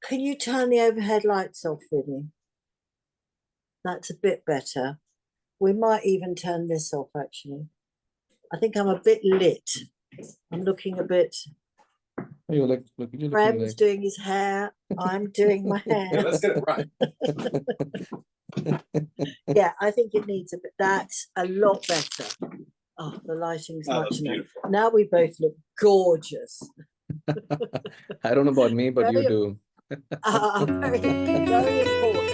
Can you turn the overhead lights off, Vinny? That's a bit better. We might even turn this off, actually. I think I'm a bit lit. I'm looking a bit... You look you're Prem's looking like... doing his hair. I'm doing my hair. Yeah, let's get it right. Yeah, I think it needs a bit. That's a lot better. Oh, the lighting's Oh, much that's better. beautiful. Now we both look gorgeous. I don't know about me, but you Very- do. Very, very important.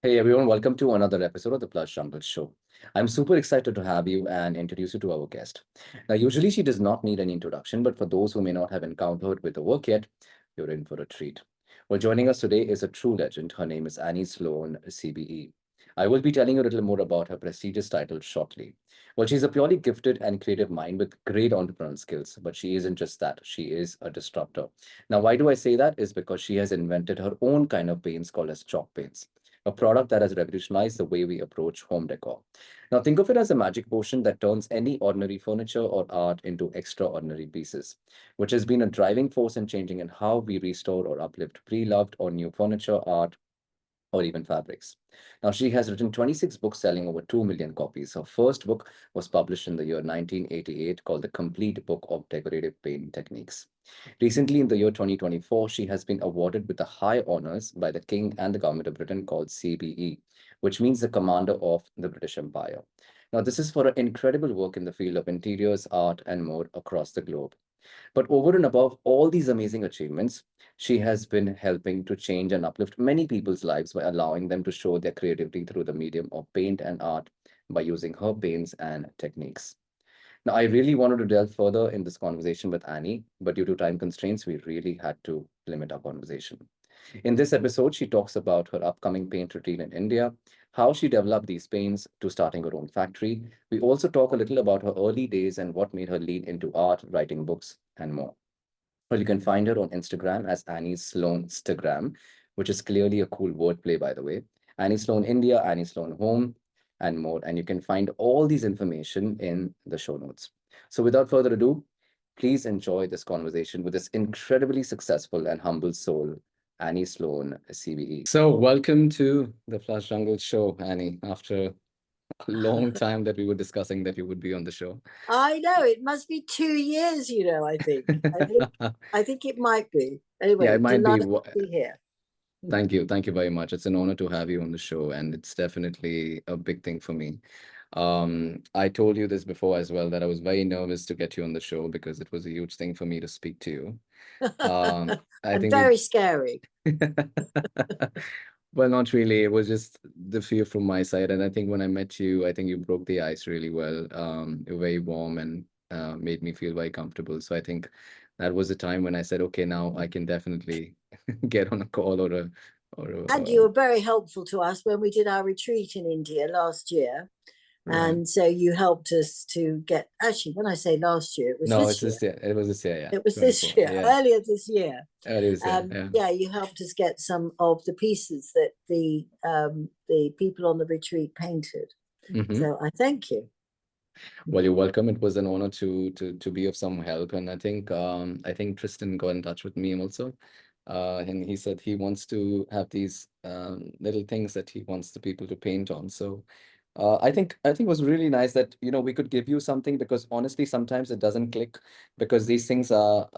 Hey everyone, welcome to another episode of the PlushJungles Show. I'm super excited to have you and introduce you to our guest. Now, usually she does not need any introduction, but for those who may not have encountered with the work yet, you're in for a treat. Well, joining us today is a true legend. Her name is Annie Sloan, CBE. I will be telling you a little more about her prestigious title shortly. Well, she's a purely gifted and creative mind with great entrepreneurial skills, but she isn't just that. She is a disruptor. Now, why do I say that? Is because she has invented her own kind of paints called as chalk paints, a product that has revolutionized the way we approach home decor. Now, think of it as a magic potion that turns any ordinary furniture or art into extraordinary pieces, which has been a driving force in changing in how we restore or uplift pre-loved or new furniture, art, or even fabrics. Now, she has written 26 books selling over 2 million copies. Her first book was published in the year 1988 called The Complete Book of Decorative Paint Techniques. Recently, in the year 2024, she has been awarded with the high honors by the King and the Government of Britain called CBE, which means the Commander of the British Empire. Now, this is for her incredible work in the field of interiors, art, and more across the globe. But over and above all these amazing achievements, she has been helping to change and uplift many people's lives by allowing them to show their creativity through the medium of paint and art by using her paints and techniques. Now, I really wanted to delve further in this conversation with Annie, but due to time constraints, we really had to limit our conversation. In this episode, she talks about her upcoming paint routine in India, how she developed these paints to starting her own factory. We also talk a little about her early days and what made her lean into art, writing books, and more. Well, you can find her on Instagram as Annie Sloan Instagram, which is clearly a cool wordplay, by the way. Annie Sloan India, Annie Sloan Home, and more. And you can find all these information in the show notes. So without further ado, please enjoy this conversation with this incredibly successful and humble soul, Annie Sloan, CBE. So welcome to the PlushJungles Show, Annie. After a long time that we were discussing that you would be on the show. I know, it must be 2 years, I think. I think it might be. Anyway, Yeah, it might be. delighted to be here. Thank you. Thank you very much. It's an honor to have you on the show, and it's definitely a big thing for me. I told you this before as well, that I was very nervous to get you on the show because it was a huge thing for me to speak to you. I And think very scary. well, not really. It was just the fear from my side. And I think when I met you, I think you broke the ice really well. You're very warm and made me feel very comfortable. So I think that was the time when I said, okay, now I can definitely get on a call And you were very helpful to us when we did our retreat in India last year. Right. And so you helped us to get, actually, when I say last year, it was No, this it's year. this year. It was this year, yeah. It was 24, this year, yeah. earlier this year. Earlier this year, yeah. Yeah, you helped us get some of the pieces that the people on the retreat painted. Mhm. So I thank you. Well, you're welcome. It was an honor to be of some help. And I think Tristan got in touch with me also. And he said he wants to have these little things that he wants the people to paint on. So I think it was really nice that we could give you something, because honestly sometimes it doesn't click, because these things are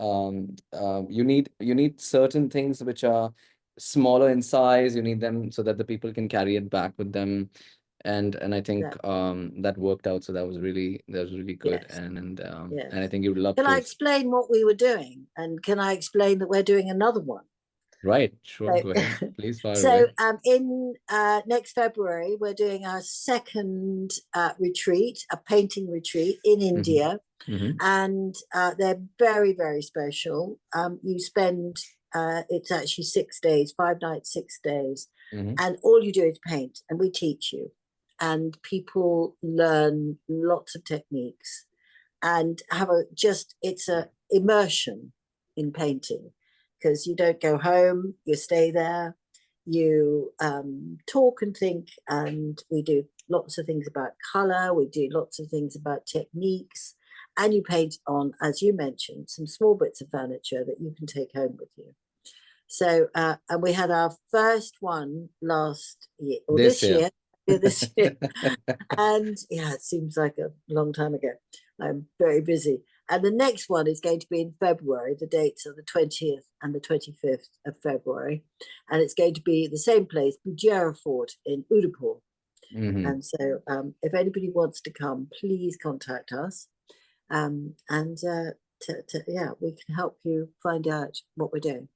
you need certain things which are smaller in size. You need them so that the people can carry it back with them, and I think that worked out. So that was really good. Yes. And Yes. I think you would love Can to. I explain what we were doing? And can I explain that we're doing another one? Right, sure, So- go ahead, please fire So away. in next February, we're doing our second retreat, a painting retreat in India. Mhm. And they're very, very special. You spend, it's actually 6 days, 5 nights, 6 days. Mhm. And all you do is paint, and we teach you. And people learn lots of techniques and have it's a immersion in painting, because you don't go home, you stay there, you talk and think, and we do lots of things about color, we do lots of things about techniques, and you paint on, as you mentioned, some small bits of furniture that you can take home with you. So, and we had our first one last year, or This this year. year, this year. And yeah, it seems like a long time ago. I'm very busy. And the next one is going to be in February. The dates are the 20th and the 25th of February. And it's going to be the same place, Bujera Fort in Udaipur. And so if anybody wants to come, please contact us. Yeah, we can help you find out what we're doing.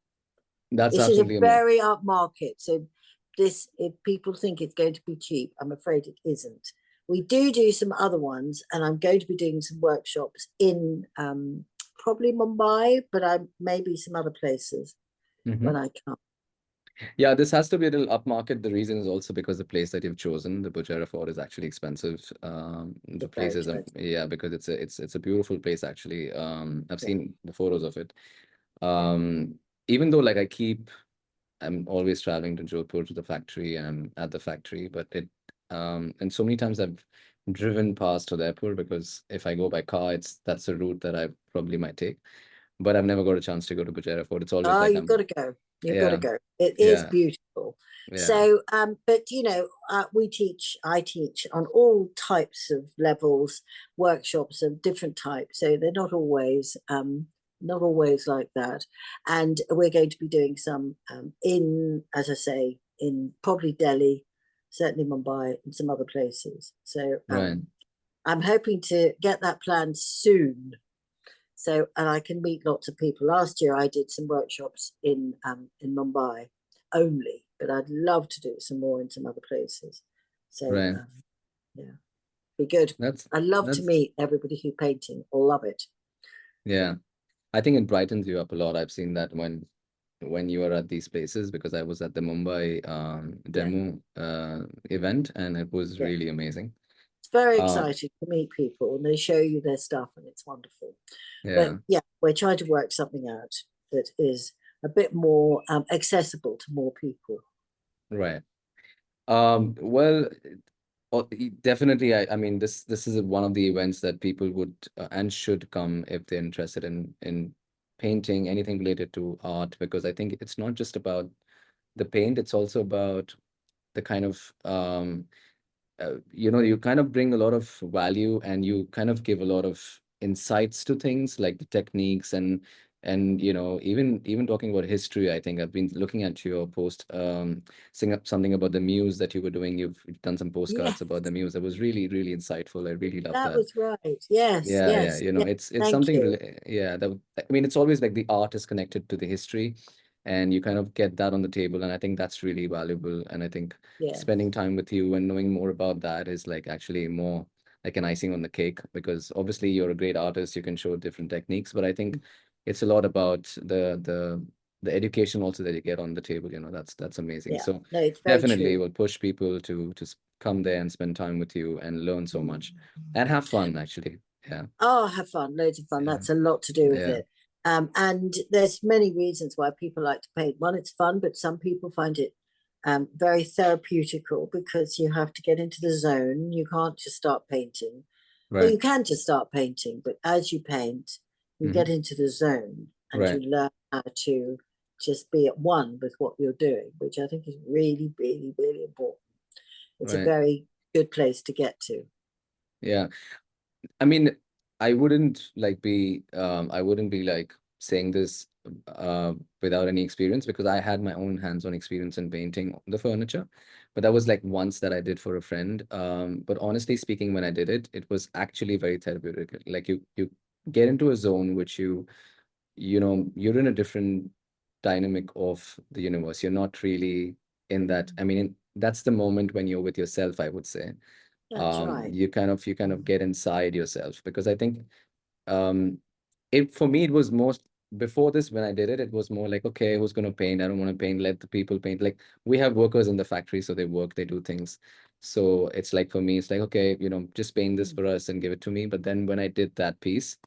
That's This is a absolutely amazing. very upmarket. So this, if people think it's going to be cheap, I'm afraid it isn't. We do some other ones, and I'm going to be doing some workshops in probably Mumbai, but maybe some other places when I come. Yeah, this has to be a little upmarket. The reason is also because the place that you've chosen, the Bujera Fort, is actually expensive. The place is yeah, because it's a beautiful place actually. I've seen the photos of it. Even though like I'm always traveling to Jodhpur to the factory, and I'm at the factory, but and so many times I've driven past Udaipur, because if I go by car, that's a route that I probably might take. But I've never got a chance to go to Bujera Fort. It's always like You've got to go. You've got to yeah, go. It is yeah, beautiful. yeah, So, but I teach on all types of levels, workshops of different types. So they're not always like that. And we're going to be doing some as I say, in probably Delhi, certainly Mumbai, and some other places. So right. I'm hoping to get that planned soon. So, and I can meet lots of people. Last year, I did some workshops in Mumbai only, but I'd love to do some more in some other places. So, Right. yeah, be good. I love to That's meet everybody who's painting. Love it. yeah. I think it brightens you up a lot. I've seen that when you are at these places, because I was at the Mumbai Yeah, demo event, and it was yeah. really amazing. It's very Uh, exciting to meet people, and they show you their stuff, and it's wonderful. But yeah, yeah, we're trying to work something out that is a bit more accessible to more people. right. Well, definitely. I mean, this is one of the events that people would and should come if they're interested in painting, anything related to art, because I think it's not just about the paint, it's also about the kind of you kind of bring a lot of value, and you kind of give a lot of insights to things like the techniques, and even talking about history. I think I've been looking at your post, saying up something about the muse that you were doing. You've done some Yeah, postcards about the muse. That was really, really insightful. I really love that that. was right. Yes, Yeah, yeah, yes, yes. it's Thank something you. really, yeah, I mean, it's always like the art is connected to the history, and you kind of get that on the table, and I think that's really valuable. And I think Yes. spending time with you and knowing more about that is like actually more like an icing on the cake, because obviously you're a great artist, you can show different techniques, but I think it's a lot about the education also that you get on the table, that's amazing. Yeah. So No, it's very definitely true. will push people to come there and spend time with you and learn so Mm. much and have fun actually. Yeah, Oh, have fun, loads of fun. yeah, That's a lot to do with yeah, it. And there's many reasons why people like to paint. One, it's fun, but some people find it very therapeutical because you have to get into the zone. You can't just start painting. Well, right. you can just start painting, but as you paint, you Hmm. get into the zone and you Right. learn how to just be at one with what you're doing, which I think is really, really, really important. It's a Right. very good place to get to. Yeah. I mean, I wouldn't be like saying this without any experience, because I had my own hands-on experience in painting the furniture, but that was like once that I did for a friend. But honestly speaking, when I did it, it was actually very therapeutic. Like you get into a zone which you're in a different dynamic of the universe. You're not really in that. I mean, that's the moment when you're with yourself, I would say. That's right. You kind of get inside yourself, because I think um it for me it was most before this. When I did it, it was more like, okay, who's going to paint? I don't want to paint, let the people paint. Like, we have workers in the factory, so they work, they do things. So it's like, for me, it's like, okay, just paint this for us and give it to me. But then when I did that piece,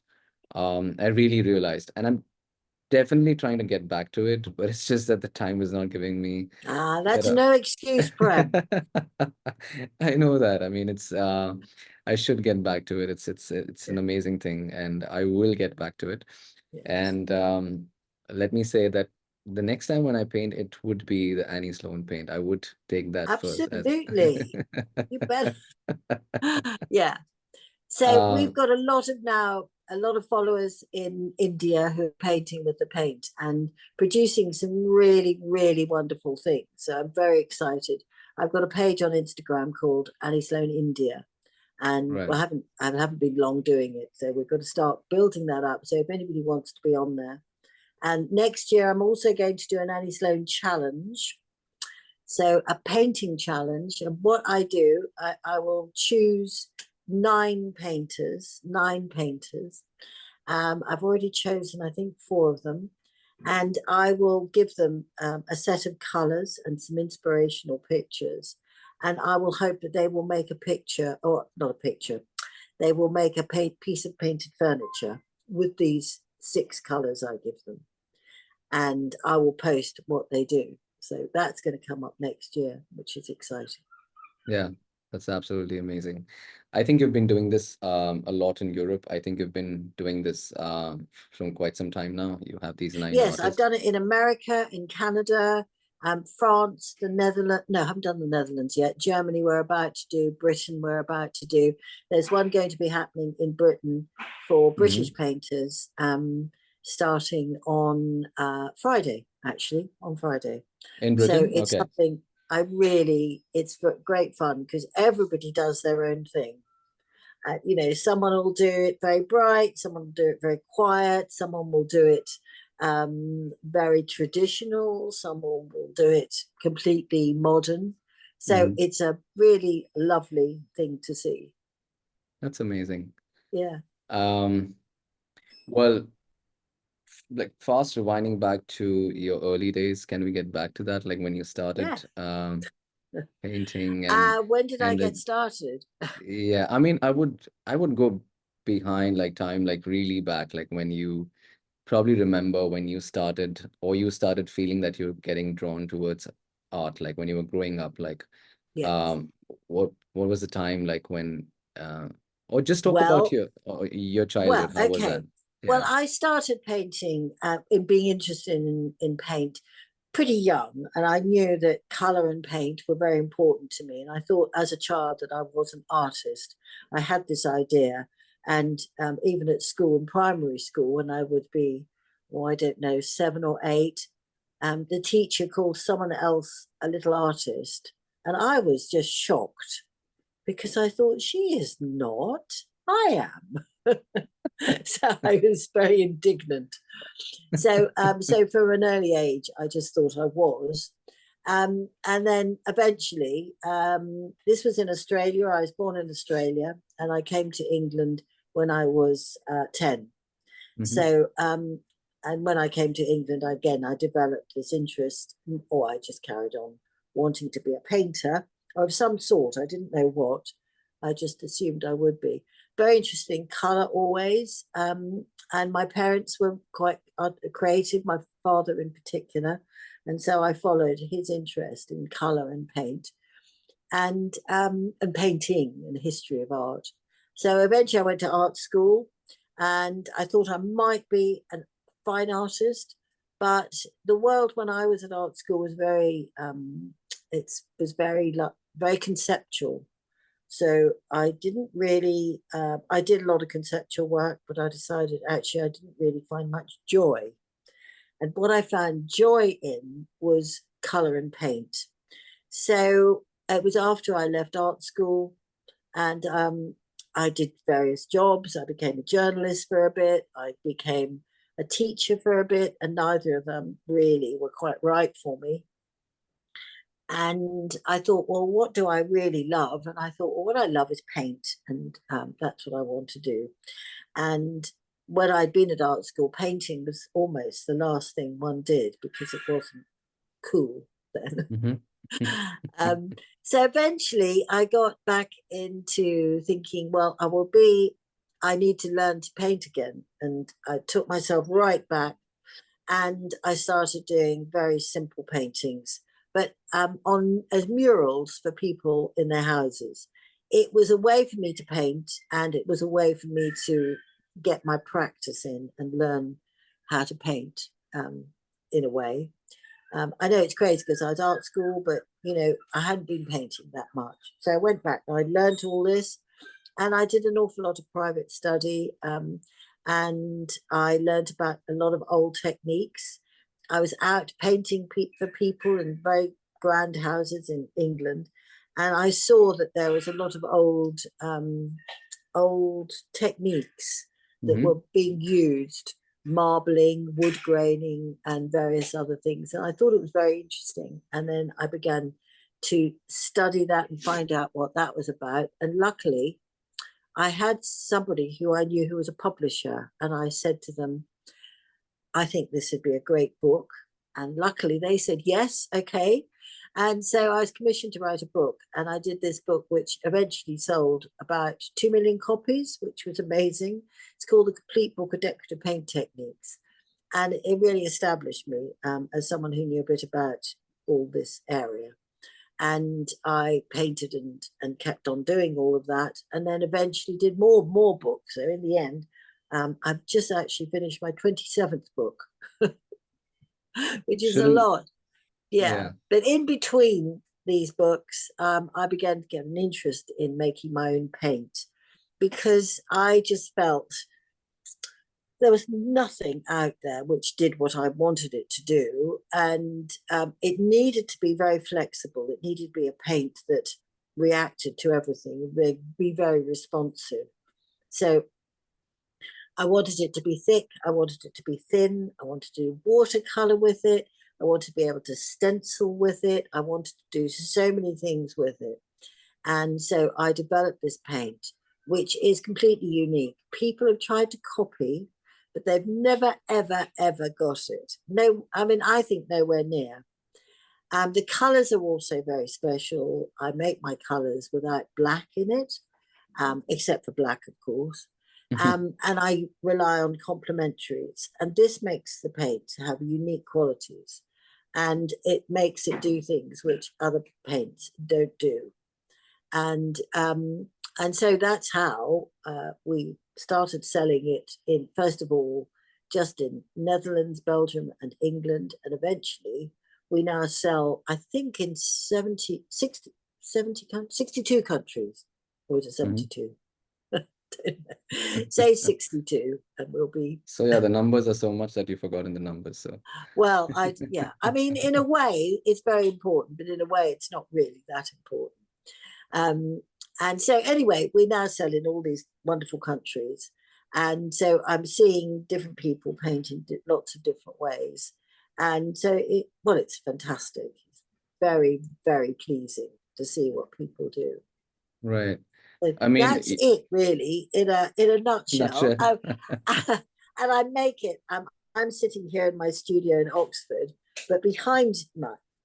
I really realized, and definitely trying to get back to it, but it's just that the time is not giving me. But That's no excuse, Prem. I know that. I mean, it's I should get back to it. It's an amazing thing, and I will get back to it. Yes, And let me say that the next time when I paint, it would be the Annie Sloan paint. I would take that first as absolutely. You better. Yeah. So uh, we've got a lot of followers in India who are painting with the paint and producing some really, really wonderful things. So I'm very excited. I've got a page on Instagram called Annie Sloan India, and right. well, I haven't been long doing it, so we've got to start building that up. So if anybody wants to be on there, and next year I'm also going to do an Annie Sloan challenge. So a painting challenge, and what I do, I will choose nine painters. I've already chosen, I think, four of them, and I will give them a set of colors and some inspirational pictures. And I will hope that they will make a picture, or not a picture, they will make a piece of painted furniture with these six colors I give them. And I will post what they do. So that's going to come up next year, which is exciting. Yeah, that's absolutely amazing. I think you've been doing this a lot in Europe. I think you've been doing this from quite some time now. You have these nine Yes, I've artists. done it in America, in Canada, France, the Netherlands. No, I haven't done the Netherlands yet. Germany, we're about to do. Britain, we're about to do. There's one going to be happening in Britain for Hmm. British painters, starting on Friday, actually, on Friday. In So Britain? it's Okay. something it's great fun because everybody does their own thing. Someone will do it very bright, someone will do it very quiet, someone will do it very traditional, someone will do it completely modern. So Hmm. it's a really lovely thing to see. That's amazing. Yeah. Um, well, like fast rewinding back to your early days, can we get back to that? Like when you Yeah. started painting and When did I and get the started? yeah, I mean, I would go behind like time, like really back, like when you probably remember when you started or you started feeling that you're getting drawn towards art, like when you were growing up, like Yes. um what was the time like when or just talk about Well, your Well, childhood. How was that? okay. Well, Yeah. I started painting in being interested in paint pretty young, and I knew that color and paint were very important to me. And I thought as a child that I was an artist. I had this idea, and even at school, in primary school, when I would be, oh, I don't know, 7 or 8, the teacher called someone else a little artist, and I was just shocked because I thought she is not. I am. So I was very indignant. So from an early age, I just thought I was. And then eventually, this was in Australia. I was born in Australia, and I came to England when I was 10. Hmm. So, and when I came to England, I developed this interest, or I just carried on wanting to be a painter of some sort. I didn't know what. I just assumed I would be. Very interesting color always. And my parents were quite creative, my father in particular. And so I followed his interest in color and paint and painting and the history of art. So eventually I went to art school and I thought I might be a fine artist, but the world when I was at art school was it was very conceptual. So I didn't really, I did a lot of conceptual work, but I decided actually I didn't really find much joy. And what I found joy in was color and paint. So it was after I left art school and I did various jobs. I became a journalist for a bit. I became a teacher for a bit, and neither of them really were quite right for me. And I thought, well, what do I really love? And I thought, well, what I love is paint, and that's what I want to do. And when I'd been at art school, painting was almost the last thing one did because it wasn't cool then. Hmm. um, so eventually I got back into thinking, well, I need to learn to paint again. And I took myself right back and I started doing very simple paintings, but on as murals for people in their houses. It was a way for me to paint, and it was a way for me to get my practice in and learn how to paint in a way. I know it's crazy because I was art school, but I hadn't been painting that much. So I went back and I learned all this, and I did an awful lot of private study, and I learned about a lot of old techniques. I was out painting for people in very grand houses in England, and I saw that there was a lot of old techniques that were being used, marbling, wood graining, and various other things. And I thought it was very interesting. And then I began to study that and find out what that was about. And luckily, I had somebody who I knew who was a publisher, and I said to them, I think this would be a great book. And luckily they said, yes, okay. And so I was commissioned to write a book, and I did this book, which eventually sold about 2 million copies, which was amazing. It's called The Complete Book of Decorative Paint Techniques. And it really established me as someone who knew a bit about all this area. And I painted and kept on doing all of that, and then eventually did more books. So in the end, I've just actually finished my 27th book, which is a lot. Yeah. But in between these books, I began to get an interest in making my own paint, because I just felt there was nothing out there which did what I wanted it to do. And it needed to be very flexible. It needed to be a paint that reacted to everything, be very responsive. So I wanted it to be thick. I wanted it to be thin. I wanted to do watercolor with it. I wanted to be able to stencil with it. I wanted to do so many things with it. And so I developed this paint, which is completely unique. People have tried to copy, but they've never, ever, ever got it. No, I mean, I think nowhere near. The colors are also very special. I make my colors without black in it, except for black, of course. And I rely on complementaries. And this makes the paint have unique qualities. And it makes it do things which other paints don't do. And so that's how we started selling it in, first of all, just in Netherlands, Belgium, and England. And eventually we now sell, I think, in 62 countries. Or is it 72? Say 62, and we'll be. So yeah, the numbers are so much that you've forgotten the numbers. So well, I mean, in a way it's very important, but in a way it's not really that important. And so anyway, we now sell in all these wonderful countries, and so I'm seeing different people paint in lots of different ways, and so it's fantastic. It's very, very pleasing to see what people do. Right. I mean, that's it really in a nutshell. And I make it. I'm sitting here in my studio in Oxford, but behind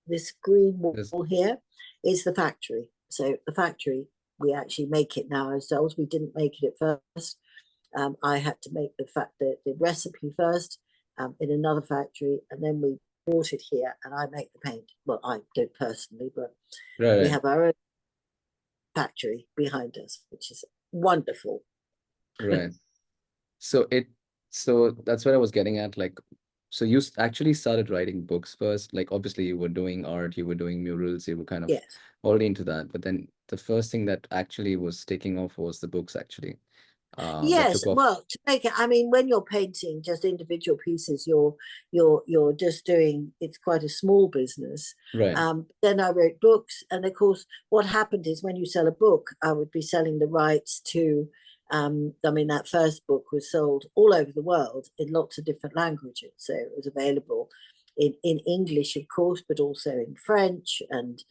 this green wall here is the factory. So the factory, we actually make it now ourselves. We didn't make it at first. I had to make the recipe first in another factory, and then we brought it here, and I make the paint. Well, I don't personally, but we have our own factory behind us, which is wonderful. Right. So that's what I was getting at. Like, so you actually started writing books first. Like, obviously you were doing art, you were doing murals, you were kind of already into that. But then the first thing that actually was taking off was the books, actually. Yes, well, to make it, I mean, when you're painting just individual pieces, you're just doing, it's quite a small business. Right. Then I wrote books, and of course, what happened is when you sell a book, I would be selling the rights to. I mean, that first book was sold all over the world in lots of different languages, so it was available in English, of course, but also in French and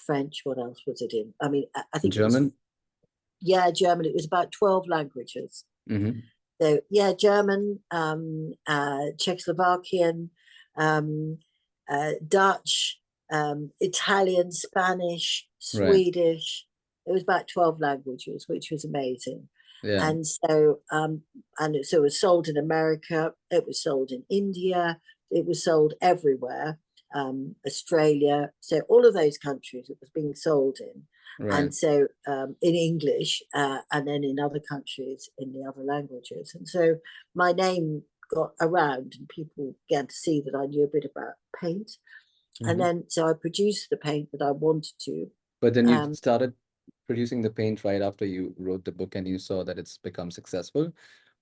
French. What else was it in? I mean, I think German. German. It was about 12 languages. Mm-hmm. So German, Czechoslovakian, Dutch, Italian, Spanish, Swedish. It was about 12 languages, which was amazing. Yeah. And so it was sold in America, it was sold in India, it was sold everywhere, Australia, so all of those countries it was being sold in. Right. And so in English, and then in other countries in the other languages. And so my name got around and people began to see that I knew a bit about paint. And then so I produced the paint that I wanted to. But then you started producing the paint right after you wrote the book and you saw that it's become successful,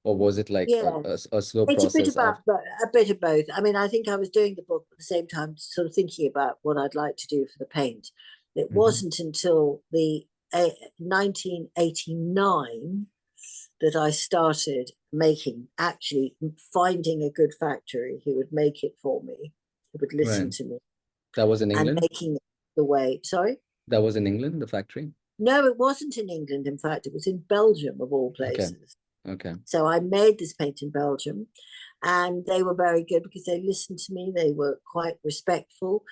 or was it like Yeah, a slow it's a bit process about of? a bit of both. I mean, I think I was doing the book at the same time, sort of thinking about what I'd like to do for the paint. It wasn't until the 1989 that I started actually finding a good factory who would make it for me, who would listen Right. to me, That was in and England? making it the way. Sorry? That was in England, the factory? No, it wasn't in England. In fact, it was in Belgium, of all Okay. places. Okay. So I made this paint in Belgium, and they were very good because they listened to me. They were quite respectful.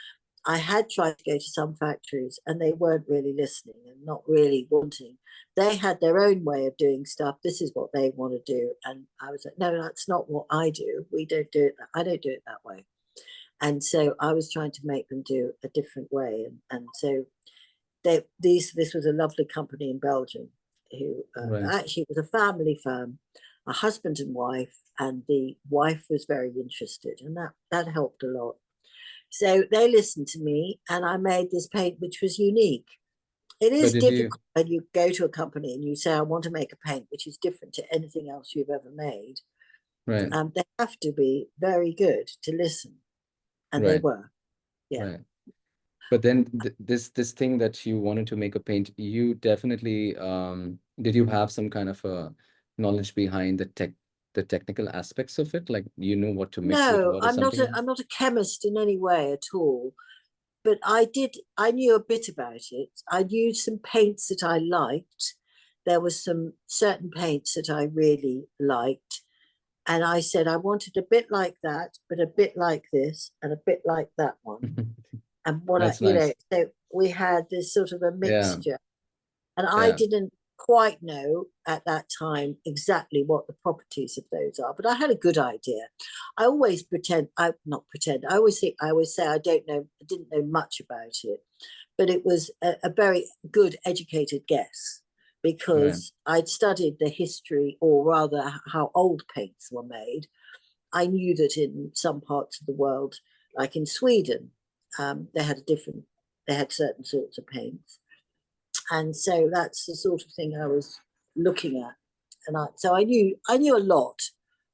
I had tried to go to some factories and they weren't really listening and not really wanting. They had their own way of doing stuff. This is what they want to do. And I was like, no, that's not what I do. We don't do it. I don't do it that way. And so I was trying to make them do a different way. And so this was a lovely company in Belgium who Right. actually was a family firm, a husband and wife, and the wife was very interested, and that helped a lot. So they listened to me, and I made this paint which was unique. It But is did you, difficult when you go to a company and you say, I want to make a paint which is different to anything else you've ever made. right, They have to be very good to listen, and they right, were. Yeah. right. But then this thing that you wanted to make a paint, you definitely did you have some kind of a knowledge behind the technical aspects of it? Like you know what to mix with No, what or something? I'm not a chemist in any way at all. But I knew a bit about it. I knew some paints that I liked. There was some certain paints that I really liked. And I said I wanted a bit like that, but a bit like this and a bit like that one. And That's nice. so we had this sort of a Yeah, mixture. And I yeah. didn't quite know at that time exactly what the properties of those are, but I had a good idea. I always not pretend, I always say I don't know, I didn't know much about it, but it was a very good educated guess Right. because I'd studied the history, or rather how old paints were made. I knew that in some parts of the world, like in Sweden, they had they had certain sorts of paints, and so that's the sort of thing I was looking at. And so I knew a lot,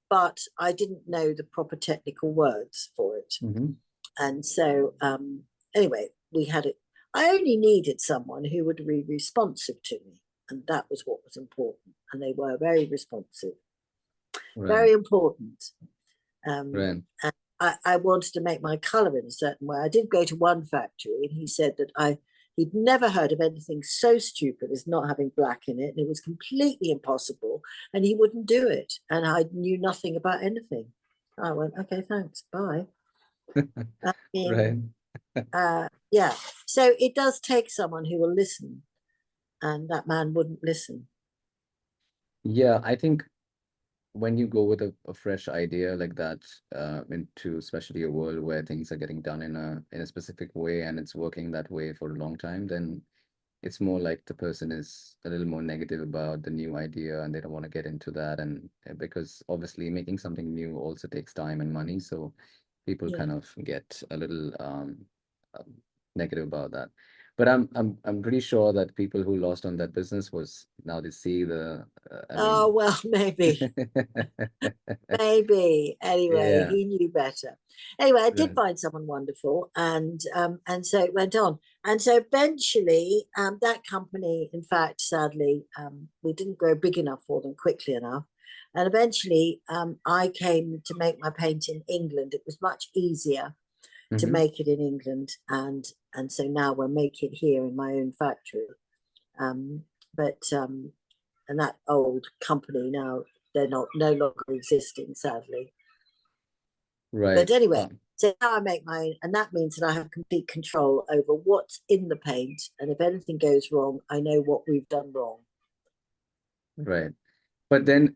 but I didn't know the proper technical words for it. And so anyway, we had it. I only needed someone who would be responsive to me, and that was what was important. And they were very responsive, Right. very important. Right. And I wanted to make my color in a certain way. I did go to one factory, and he said that he'd never heard of anything so stupid as not having black in it, and it was completely impossible, and he wouldn't do it. And I knew nothing about anything. I went, okay, thanks, bye. I Right. mean, yeah. So it does take someone who will listen, and that man wouldn't listen. Yeah, I think when you go with a fresh idea like that into especially a world where things are getting done in a specific way and it's working that way for a long time, then it's more like the person is a little more negative about the new idea and they don't want to get into that. And because obviously making something new also takes time and money, so people Yeah. kind of get a little um, negative about that. But I'm pretty sure that people who lost on that business was now they see the I Oh mean well, maybe. Maybe. Anyway, yeah, he knew better. Anyway, I did right. find someone wonderful, and so it went on. And so eventually, that company, in fact, sadly, we didn't grow big enough for them quickly enough. And eventually, I came to make my paint in England. It was much easier to Mm-hmm. make it in England, and so now we're making it here in my own factory. Um, but and that old company now, they're not no longer existing, sadly. Right. But anyway, so now I make my own, and that means that I have complete control over what's in the paint, and if anything goes wrong, I know what we've done wrong. Right. But then,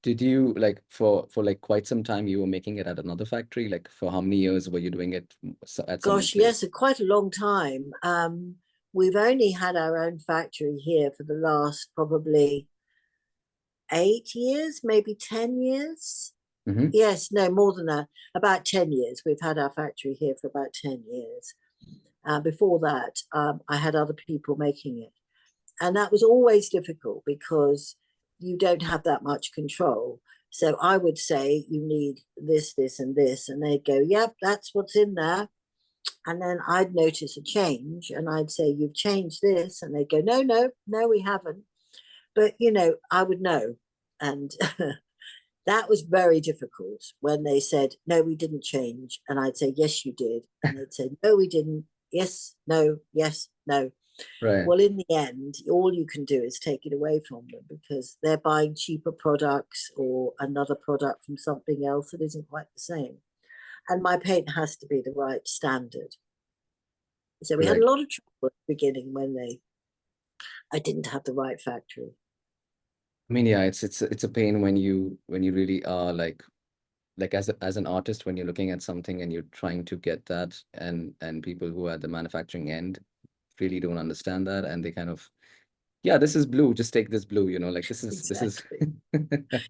did you like for like quite some time you were making it at another factory? Like for how many years were you doing it at some Gosh, place? yes, quite a long time. We've only had our own factory here for the last probably 8 years, maybe 10 years. Hmm. Yes, no, more than that. About 10 years. We've had our factory here for about 10 years. Before that, I had other people making it. And that was always difficult because you don't have that much control. So I would say you need this, this, and this. And they'd go, yep, that's what's in there. And then I'd notice a change and I'd say, you've changed this. And they'd go, no, no, no, we haven't. But, I would know. And that was very difficult when they said, no, we didn't change. And I'd say, yes, you did. And they'd say, no, we didn't. Yes, no, yes, no. Right. Well, in the end, all you can do is take it away from them because they're buying cheaper products or another product from something else that isn't quite the same. And my paint has to be the right standard. So we had a Correct. lot of trouble at the beginning when I didn't have the right factory. I mean, yeah, it's a pain when you really are like as an artist when you're looking at something and you're trying to get that and people who are at the manufacturing end really don't understand that and they kind of, yeah, this is blue, just take this blue, like this is Exactly.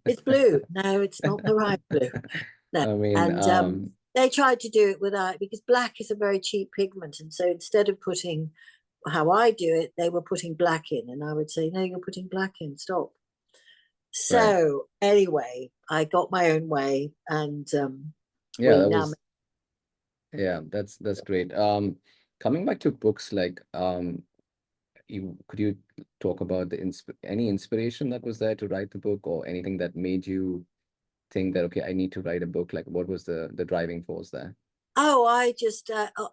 It's blue. No, it's not the right blue. No. I mean, And they tried to do it without, because black is a very cheap pigment. And so instead of putting how I do it, they were putting black in. And I would say, no, you're putting black in, stop. right. So anyway, I got my own way and Yeah, we that now was, yeah, that's great. Coming back to books, like you could you talk about the any inspiration that was there to write the book or anything that made you think that okay, I need to write a book? Like what was the driving force there? Oh,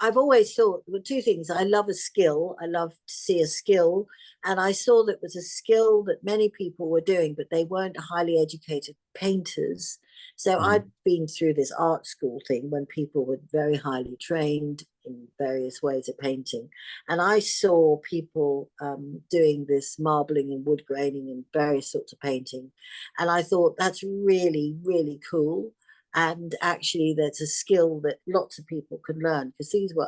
I've always thought, well, two things. I love a skill. I love to see a skill. And I saw that was a skill that many people were doing, but they weren't highly educated painters. So Hmm. I'd been through this art school thing when people were very highly trained in various ways of painting. And I saw people doing this marbling and wood graining and various sorts of painting. And I thought that's really, really cool, and actually there's a skill that lots of people can learn because these were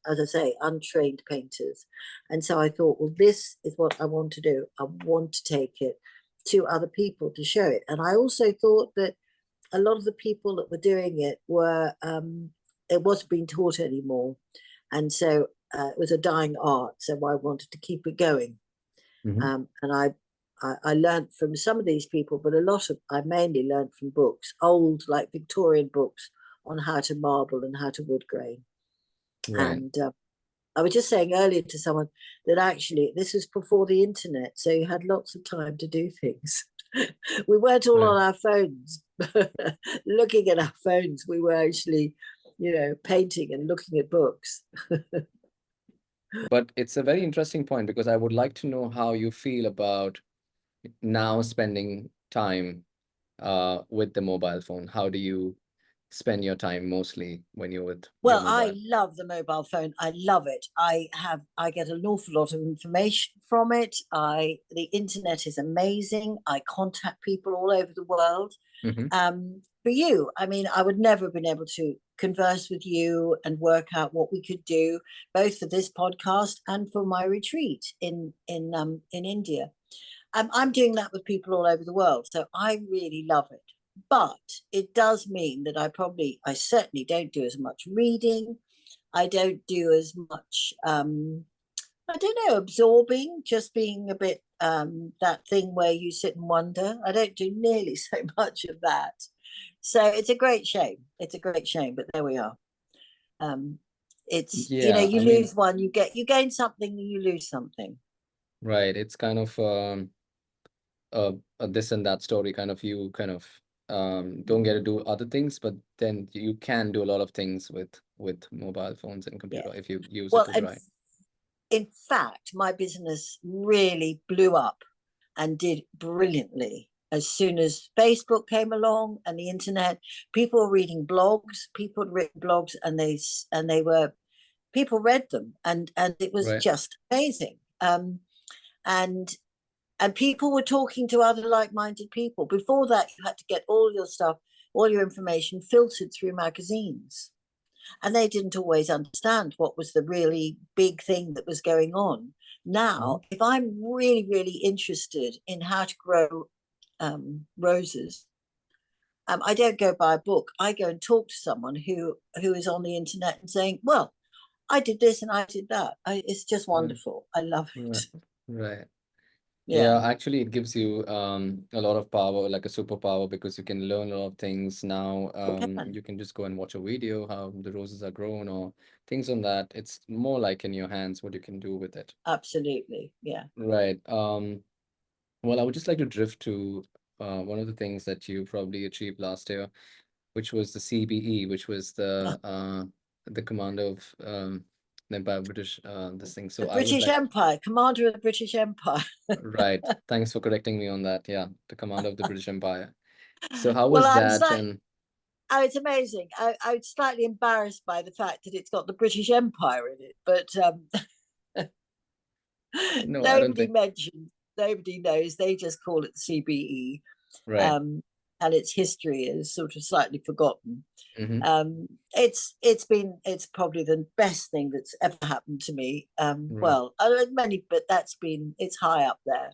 as I say, untrained painters. And so I thought, well, this is what I want to do. I want to take it to other people to show it. And I also thought that a lot of the people that were doing it were it wasn't being taught anymore, and so it was a dying art, so I wanted to keep it going. Hmm. And I learned from some of these people, but I mainly learned from books, old like Victorian books on how to marble and how to wood grain. Right. And I was just saying earlier to someone that actually this was before the internet, so you had lots of time to do things. We weren't all Right. on our phones, looking at our phones. We were actually, painting and looking at books. But it's a very interesting point because I would like to know how you feel about now spending time with the mobile phone. How do you spend your time mostly when you're with your Well, I mobile? love the mobile phone. I love it. I get an awful lot of information from it. The internet is amazing. I contact people all over the world. Hmm. For you, I mean, I would never have been able to converse with you and work out what we could do, both for this podcast and for my retreat in India. I'm doing that with people all over the world, so I really love it. But it does mean that I certainly don't do as much reading. I don't do as much, I don't know, absorbing, just being a bit that thing where you sit and wonder. I don't do nearly so much of that. So it's a great shame. It's a great shame, but there we are. Um, it's, Yeah, you I mean, lose one, you gain something, and you lose something. right. It's kind of a this and that story kind of you kind of don't get to do other things, but then you can do a lot of things with mobile phones and Yeah. computer if you use it Well, to the and right. in fact, my business really blew up and did brilliantly as soon as Facebook came along and the internet. People were reading blogs. People had written blogs, and they were people read them, and it was Right. just amazing. And And people were talking to other like-minded people. Before that, you had to get all your stuff, all your information filtered through magazines. And they didn't always understand what was the really big thing that was going on. Now, Mhm. if I'm really, really interested in how to grow roses, I don't go buy a book. I go and talk to someone who is on the internet and saying, well, I did this and I did that. It's just Right, wonderful. I love right, it. right. Yeah. Yeah, actually, it gives you a lot of power, like a superpower, because you can learn a lot of things now. Can. You can just go and watch a video how the roses are grown or things on that. It's more like in your hands what you can do with it. Absolutely. Yeah. Right. Well, I would just like to drift to one of the things that you probably achieved last year, which was the CBE, which was the commander of the Empire British this thing. The So I would British like, Empire, commander of the British Empire. right. Thanks for correcting me on that. Yeah, the commander of the British Empire. So how Well, was that? And oh, it's amazing. I was slightly embarrassed by the fact that it's got the British Empire in it, but no, I don't nobody think. mentions, nobody knows. They just call it CBE, Right. um, and its history is sort of slightly forgotten. Mm-hmm. It's probably the best thing that's ever happened to me. Right. Well, I don't many, but it's high up there.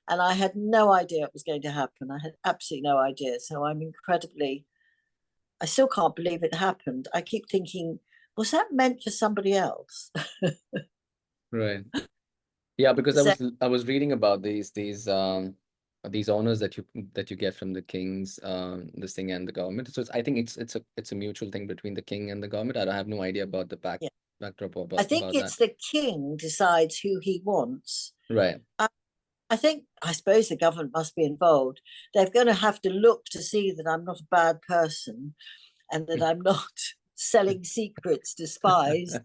And I had no idea it was going to happen. I had absolutely no idea. So I still can't believe it happened. I keep thinking, was that meant for somebody else? Right. Yeah, because So I was reading about these honors that you get from the kings, this thing and the government. So I think it's a mutual thing between the king and the government. I have no idea about the yeah, backdrop I think about it's that. the king decides who he wants. Right. I, I suppose the government must be involved. They're going to have to look to see that I'm not a bad person and that I'm not selling secrets to spies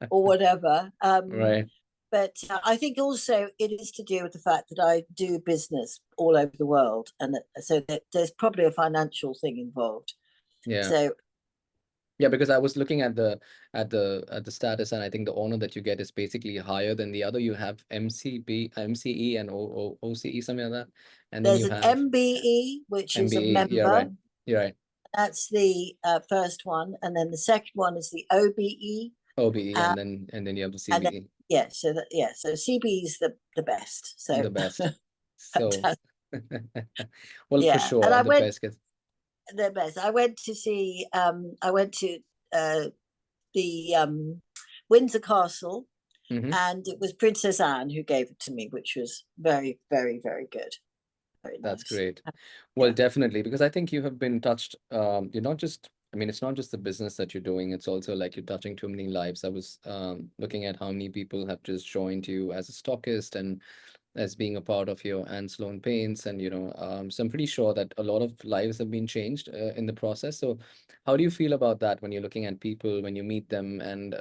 or whatever. Right. But I think also it is to do with the fact that I do business all over the world, and that there's probably a financial thing involved. Yeah. So Yeah, because I was looking at the status, and I think the honor that you get is basically higher than the other. You have MCE, and OCE, something like that, and then there's you an have MBE, which is a MBE. Yeah, right. member. You're right. That's the first one, and then the second one is the OBE, OBE, uh, and then you have the and then CBE, so CBE is the best. So the best. So, fantastic. well, for Yeah, and sure, I the went best gets. the best. I went to see. I went to the Windsor Castle, Hmm. and it was Princess Anne who gave it to me, which was very, very, very good, very That's nice. great. Well, Yeah, definitely, because I think you have been touched. You're not just, I mean, it's not just the business that you're doing, it's also like you're touching too many lives. I was looking at how many people have just joined you as a stockist and as being a part of your Anne Sloan Paints, and so I'm pretty sure that a lot of lives have been changed in the process. So, how do you feel about that when you're looking at people, when you meet them, and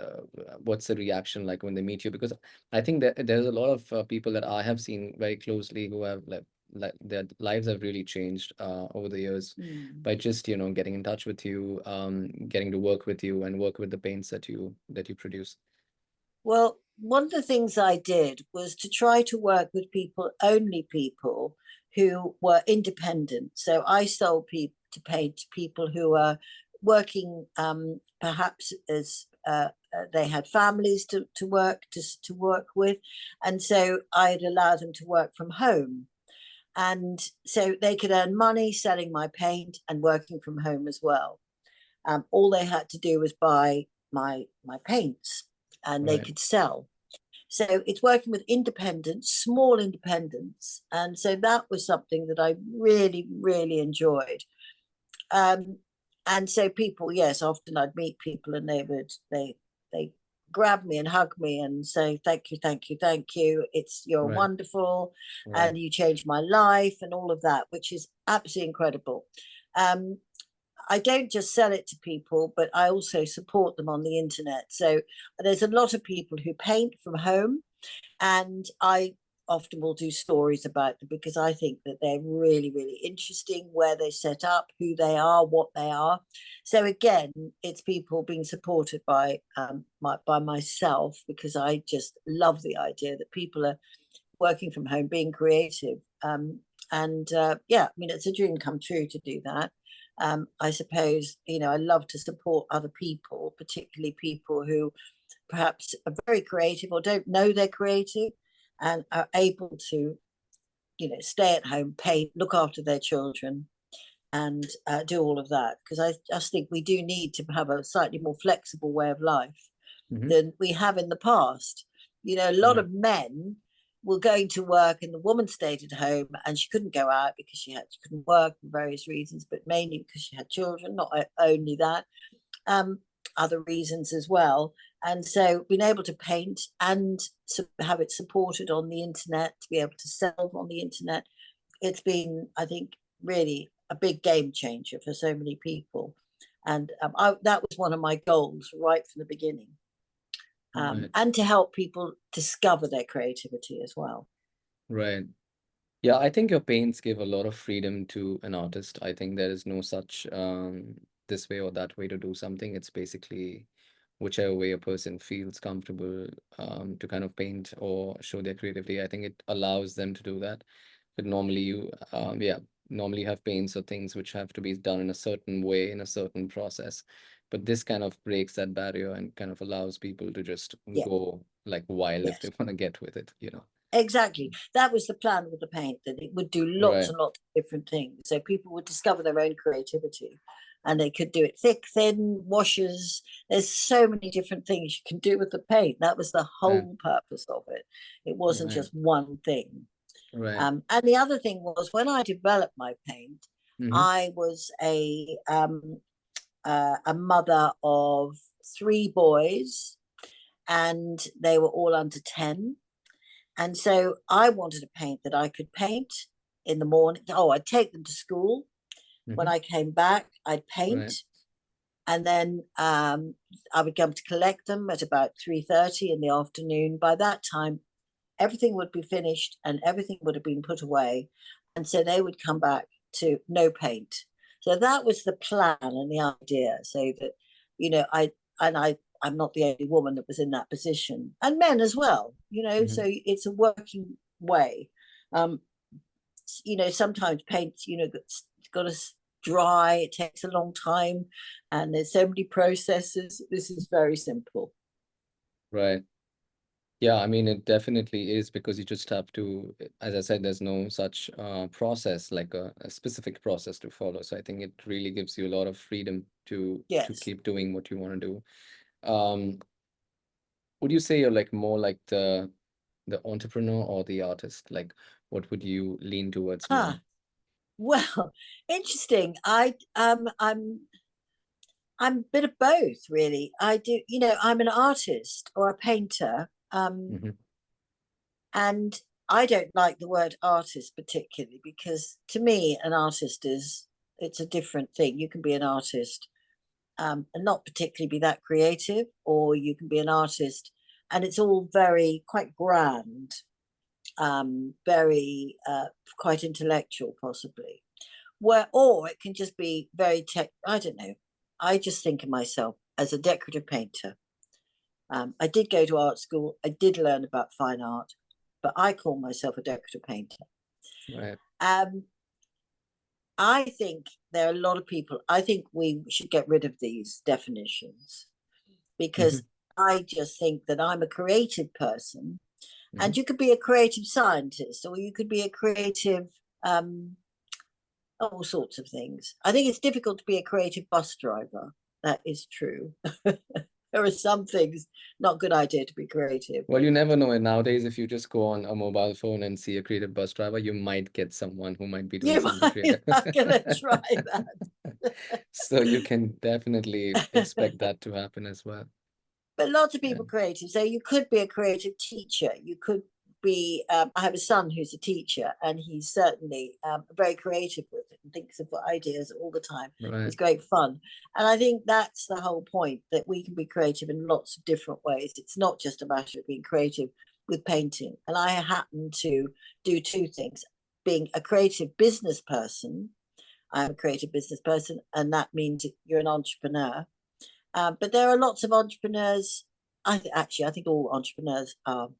what's the reaction like when they meet you? Because I think that there's a lot of people that I have seen very closely who have like their lives have really changed over the years mm. by just getting in touch with you, getting to work with you and work with the paints that you produce. Well, one of the things I did was to try to work with people, only people who were independent. So I sold people to paint to people who are working, perhaps as they had families to work with, and so I'd allow them to work from home, and so they could earn money selling my paint and working from home as well. All they had to do was buy my paints, and they Right. could sell. So it's working with independents, small independents, and so that was something that I really, really enjoyed. Um, and so people, yes, often I'd meet people, and they grab me and hug me and say thank you, thank you, thank you. You're Right. wonderful, Right. and you changed my life, and all of that, which is absolutely incredible. Um, I don't just sell it to people, but I also support them on the internet. So there's a lot of people who paint from home, and I often will do stories about them because I think that they're really, really interesting, where they set up, who they are, what they are. So again, it's people being supported by by myself, because I just love the idea that people are working from home, being creative. Yeah, I mean, it's a dream come true to do that. I suppose, I love to support other people, particularly people who perhaps are very creative or don't know they're creative and are able to, stay at home, paint, look after their children, and do all of that. Because I just think we do need to have a slightly more flexible way of life than we have in the past. A lot of men were going to work and the woman stayed at home and she couldn't go out because she couldn't work for various reasons, but mainly because she had children, not only that, other reasons as well. And so being able to paint and have it supported on the internet, to be able to sell on the internet, it's been, I think, really a big game changer for so many people. And that was one of my goals right from the beginning. And to help people discover their creativity as well. Right. Yeah, I think your paints give a lot of freedom to an artist. I think there is no such this way or that way to do something. It's basically whichever way a person feels comfortable to kind of paint or show their creativity. I think it allows them to do that. But normally normally have paints or things which have to be done in a certain way, in a certain process. But this kind of breaks that barrier and kind of allows people to just go like wild if they want to get with it, Exactly. That was the plan with the paint, that it would do lots and lots of different things. So people would discover their own creativity and they could do it thick, thin, washes. There's so many different things you can do with the paint. That was the whole purpose of it. It wasn't just one thing. And the other thing was, when I developed my paint, I was a mother of 3 boys and they were all under 10. And so I wanted a paint that I could paint in the morning. I'd take them to school. When I came back, I'd paint. And then I would come to collect them at about 3:30 in the afternoon. By that time, everything would be finished and everything would have been put away. And so they would come back to no paint. So that was the plan and the idea. So that, I'm not the only woman that was in that position, and men as well, so it's a working way. Sometimes paint, it's got to dry, it takes a long time, and there's so many processes. This is very simple. Right. Yeah, I mean, it definitely is, because you just have to, as I said, there's no such process, like a specific process to follow. So I think it really gives you a lot of freedom to keep doing what you want to do. Would you say you're like more like the entrepreneur or the artist? Like, what would you lean towards more? Well, interesting. I'm a bit of both, really. I do, I'm an artist or a painter, and I don't like the word artist particularly, because to me, an artist it's a different thing. You can be an artist and not particularly be that creative, or you can be an artist and it's all quite grand, very quite intellectual possibly, or it can just be very I don't know. I just think of myself as a decorative painter. I did go to art school, I did learn about fine art, but I call myself a decorative painter. Right. I think there are a lot of people, I think we should get rid of these definitions, because I just think that I'm a creative person, and you could be a creative scientist, or you could be a creative, all sorts of things. I think it's difficult to be a creative bus driver. That is true. There are some things not a good idea to be creative. Well, you never know. Nowadays, if you just go on a mobile phone and see a creative bus driver, you might get someone who might be doing something creative. I'm gonna try that. So you can definitely expect that to happen as well. But lots of people creative. So you could be a creative teacher. You could be, I have a son who's a teacher, and he's certainly very creative with it and thinks of ideas all the time. It's great fun. And I think that's the whole point, that we can be creative in lots of different ways. It's not just a matter of being creative with painting. And I happen to do 2 things: being a creative business person. I'm a creative business person, and that means you're an entrepreneur. But there are lots of entrepreneurs. I think all entrepreneurs are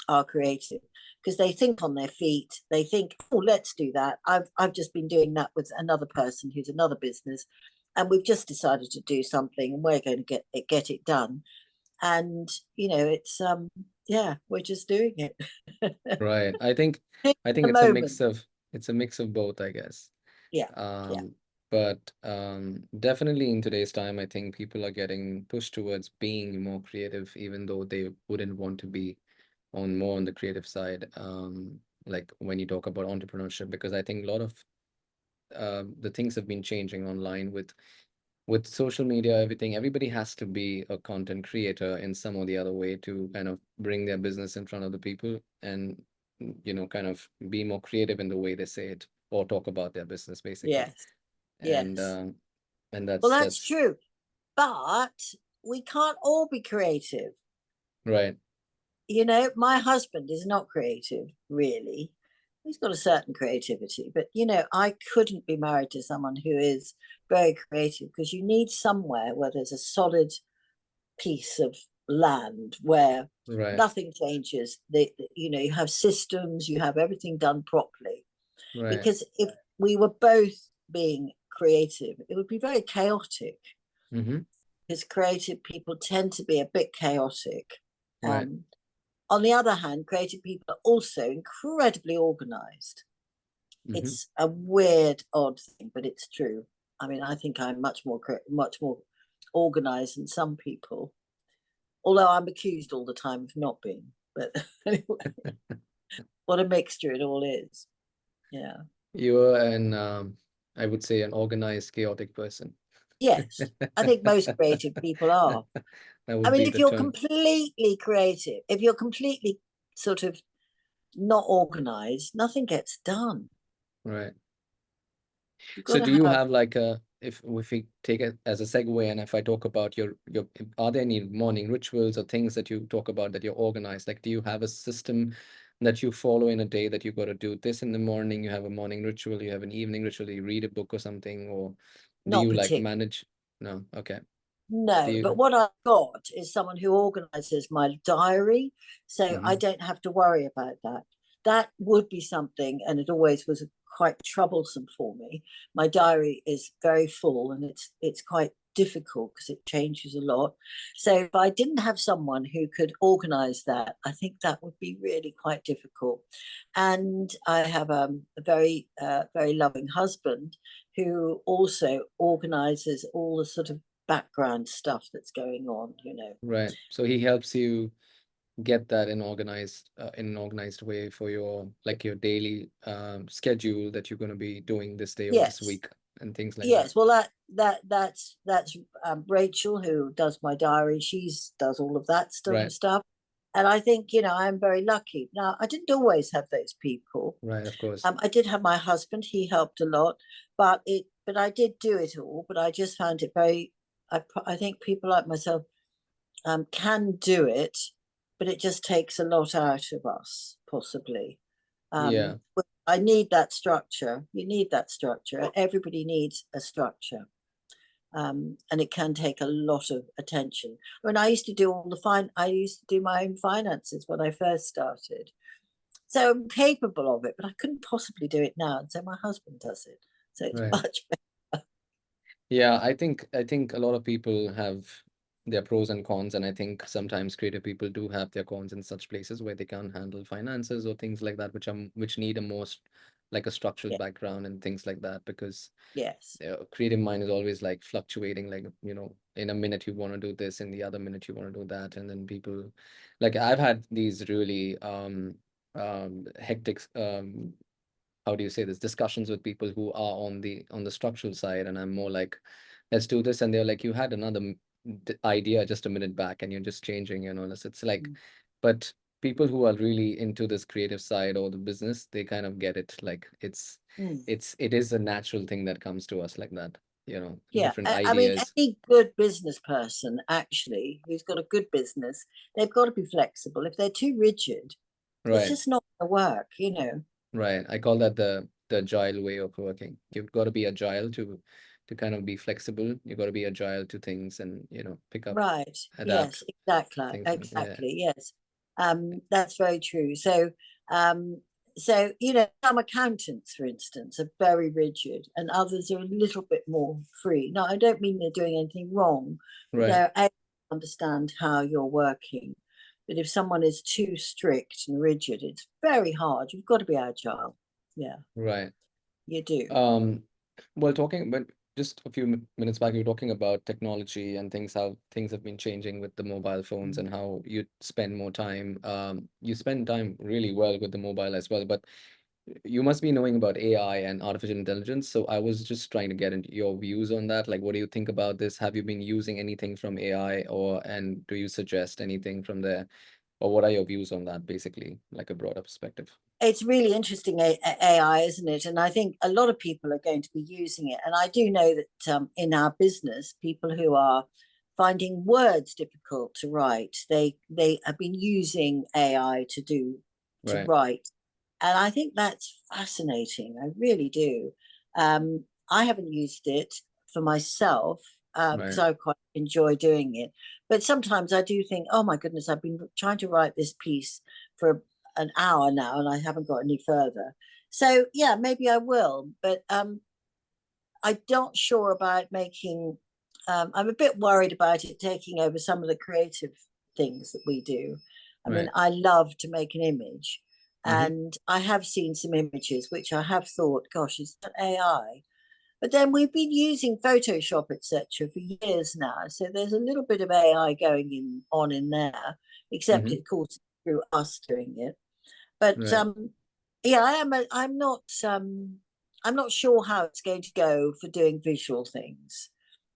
are creative because they think on their feet. They think, oh, let's do that. I've just been doing that with another person who's another business, and we've just decided to do something, and we're going to get it done. And it's yeah, we're just doing it. Right. I think At the it's a moment. mix of both, I guess. Yeah, yeah, But definitely in today's time, I think people are getting pushed towards being more creative, even though they wouldn't want to be more on the creative side. Like when you talk about entrepreneurship, because I think a lot of the things have been changing online with social media, everything. Everybody has to be a content creator in some or the other way to kind of bring their business in front of the people and kind of be more creative in the way they say it or talk about their business, basically. yes, And yes. Well, that's that's true, but we can't all be creative. right. My husband is not creative, really. He's got a certain creativity, but I couldn't be married to someone who is very creative because you need somewhere where there's a solid piece of land where Right. nothing changes. You have systems, you have everything done properly. Right. Because if we were both being creative, it would be very chaotic. Mm-hmm. Because creative people tend to be a bit chaotic. Right. Um, on the other hand, creative people are also incredibly organized. Mm-hmm. It's a weird, odd thing, but it's true. I mean, I think I'm much more organized than some people, although I'm accused all the time of not being. But anyway, what a mixture it all is. Yeah. You are I would say, an organized, chaotic person. Yes, I think most creative people are. That I would mean, be if the you're term. completely creative, if you're completely sort of not organized, nothing gets done. Right. You've got So to do you have, have like if we take it as a segue, and if I talk about your are there any morning rituals or things that you talk about that you're organized? Like, do you have a system that you follow in a day that you got to do this in the morning, you have a morning ritual, you have an evening ritual, you read a book or something, or do not you like particular. manage? No, okay. Do No, you? but what I've got is someone who organizes my diary, so I Hmm. don't have to worry about that. That would be something, and it always was quite troublesome for me. My diary is very full, and it's quite difficult because it changes a lot. So if I didn't have someone who could organize that, I think that would be really quite difficult. And I have a very loving husband who also organizes all the sort of background stuff that's going on. Right. So he helps you get that in an organized way for your like your daily schedule that you're going to be doing this day or this Yes, week and things like that. yes. Well, that's Rachel who does my diary. She's does all of that sort of Right. stuff, and I think I'm very lucky. Now, I didn't always have those people. Right. Of course. I did have my husband; he helped a lot, but I did do it all. But I just found it very. I think people like myself can do it, but it just takes a lot out of us, possibly. Yeah. But I need that structure. You need that structure. Everybody needs a structure. And it can take a lot of attention. When I used to do I used to do my own finances when I first started. So I'm capable of it, but I couldn't possibly do it now. And so my husband does it. So it's Right. much better. Yeah, I think a lot of people have their pros and cons, and I think sometimes creative people do have their cons in such places where they can't handle finances or things like that, which need a like a structural Yeah. background and things like that, because Yes. creative mind is always like fluctuating, like in a minute you want to do this, in the other minute you want to do that, and then people, like, I've had these really hectic how do you say this, discussions with people who are on the structural side, and I'm more like, let's do this, and they're like, you had another idea just a minute back and you're just changing, it's like, Mm. but people who are really into this creative side or the business, they kind of get it, like Mm. it is a natural thing that comes to us like that, Yeah, different I mean, ideas. any good business person actually who's got a good business, they've got to be flexible. If they're too rigid, it's Right. just not going to work. Right. I call that the agile way of working. You've got to be agile to kind of be flexible. You've got to be agile to things and pick up, Right. adapt Yes, exactly. things. Yeah. Exactly. Yes. That's very true. So some accountants, for instance, are very rigid, and others are a little bit more free. Now, I don't mean they're doing anything wrong, but Right. they're able to understand how you're working. But if someone is too strict and rigid, it's very hard. You've got to be agile. Yeah, Right. you do. Well, talking but just a few minutes back, you were talking about technology and things, how things have been changing with the mobile phones and how you spend more time. You spend time really well with the mobile as well, but you must be knowing about AI and artificial intelligence. So I was just trying to get into your views on that. Like, what do you think about this? Have you been using anything from AI, and do you suggest anything from there? Or what are your views on that, basically, like a broader perspective? It's really interesting AI, isn't it? And I think a lot of people are going to be using it. And I do know that in our business, people who are finding words difficult to write, they have been using AI to Right, write, and I think that's fascinating. I really do. I haven't used it for myself because right, I quite enjoy doing it. But sometimes I do think, oh my goodness, I've been trying to write this piece for an hour now and I haven't got any further. So yeah, maybe I will. But I'm not sure about making. I'm a bit worried about it taking over some of the creative things that we do. I mean, right. I love to make an image, Mm-hmm. and I have seen some images which I have thought, gosh, is that AI? But then we've been using Photoshop, etc., for years now, so there's a little bit of AI going in there, except Mm-hmm. of course through us doing it. But Right, yeah, I'm not sure how it's going to go for doing visual things.